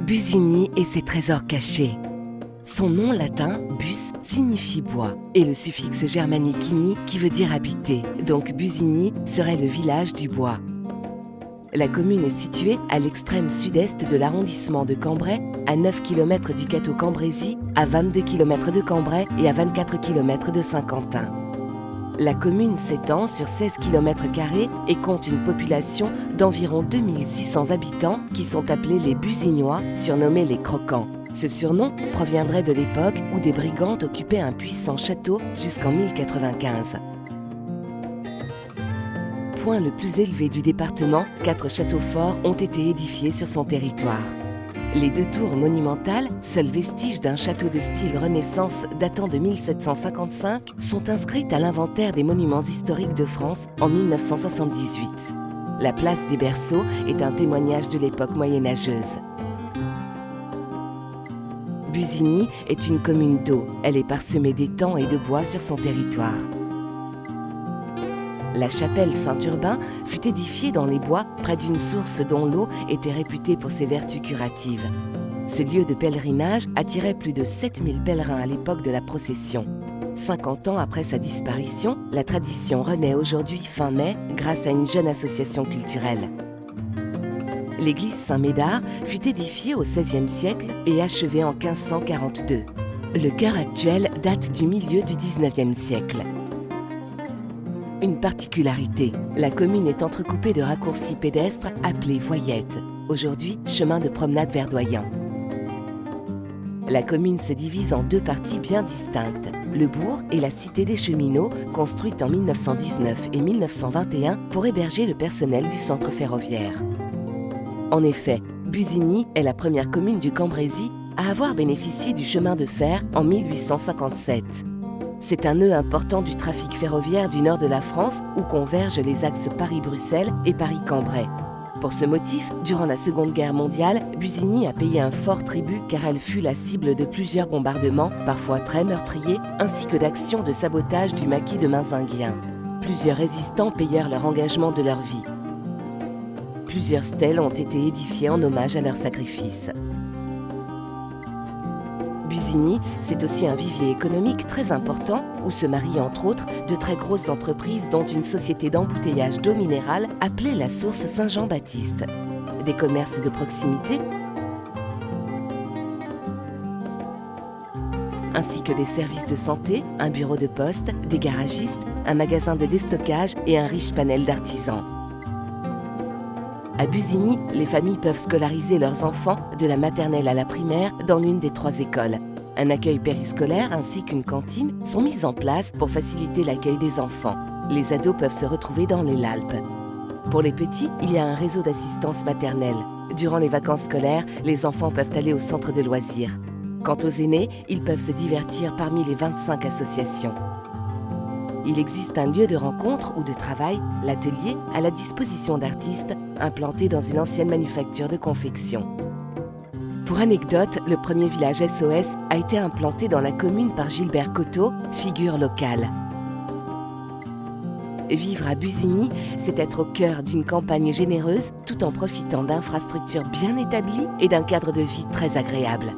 Busigny et ses trésors cachés. Son nom latin, bus, signifie bois, et le suffixe germanique igny qui veut dire habiter, donc Busigny serait le village du bois. La commune est située à l'extrême sud-est de l'arrondissement de Cambrai, à 9 km du Cateau-Cambrésis, à 22 km de Cambrai et à 24 km de Saint-Quentin. La commune s'étend sur 16 km² et compte une population d'environ 2600 habitants qui sont appelés les Busignois, surnommés les Croquants. Ce surnom proviendrait de l'époque où des brigands occupaient un puissant château jusqu'en 1095. Point le plus élevé du département, 4 châteaux forts ont été édifiés sur son territoire. Les 2 tours monumentales, seuls vestiges d'un château de style Renaissance datant de 1755, sont inscrites à l'inventaire des monuments historiques de France en 1978. La place des Berceaux est un témoignage de l'époque moyenâgeuse. Busigny est une commune d'eau. Elle est parsemée d'étangs et de bois sur son territoire. La chapelle Saint-Urbain fut édifiée dans les bois près d'une source dont l'eau était réputée pour ses vertus curatives. Ce lieu de pèlerinage attirait plus de 7000 pèlerins à l'époque de la procession. 50 ans après sa disparition, la tradition renaît aujourd'hui fin mai grâce à une jeune association culturelle. L'église Saint-Médard fut édifiée au XVIe siècle et achevée en 1542. Le chœur actuel date du milieu du XIXe siècle. Une particularité, la commune est entrecoupée de raccourcis pédestres appelés voyettes, aujourd'hui chemin de promenade verdoyant. La commune se divise en 2 parties bien distinctes, le bourg et la cité des cheminots, construite en 1919 et 1921 pour héberger le personnel du centre ferroviaire. En effet, Busigny est la première commune du Cambrésis à avoir bénéficié du chemin de fer en 1857. C'est un nœud important du trafic ferroviaire du nord de la France où convergent les axes Paris-Bruxelles et Paris-Cambrai. Pour ce motif, durant la Seconde Guerre mondiale, Busigny a payé un fort tribut car elle fut la cible de plusieurs bombardements, parfois très meurtriers, ainsi que d'actions de sabotage du maquis de Mazinguien. Plusieurs résistants payèrent leur engagement de leur vie. Plusieurs stèles ont été édifiées en hommage à leur sacrifice. Busigny, c'est aussi un vivier économique très important où se marient entre autres de très grosses entreprises dont une société d'embouteillage d'eau minérale appelée la Source Saint-Jean-Baptiste. Des commerces de proximité ainsi que des services de santé, un bureau de poste, des garagistes, un magasin de déstockage et un riche panel d'artisans. À Busigny, les familles peuvent scolariser leurs enfants de la maternelle à la primaire dans l'une des 3 écoles. Un accueil périscolaire ainsi qu'une cantine sont mis en place pour faciliter l'accueil des enfants. Les ados peuvent se retrouver dans les Lalpes. Pour les petits, il y a un réseau d'assistance maternelle. Durant les vacances scolaires, les enfants peuvent aller au centre de loisirs. Quant aux aînés, ils peuvent se divertir parmi les 25 associations. Il existe un lieu de rencontre ou de travail, l'atelier, à la disposition d'artistes, implanté dans une ancienne manufacture de confection. Pour anecdote, le premier village SOS a été implanté dans la commune par Gilbert Coteau, figure locale. Vivre à Busigny, c'est être au cœur d'une campagne généreuse, tout en profitant d'infrastructures bien établies et d'un cadre de vie très agréable.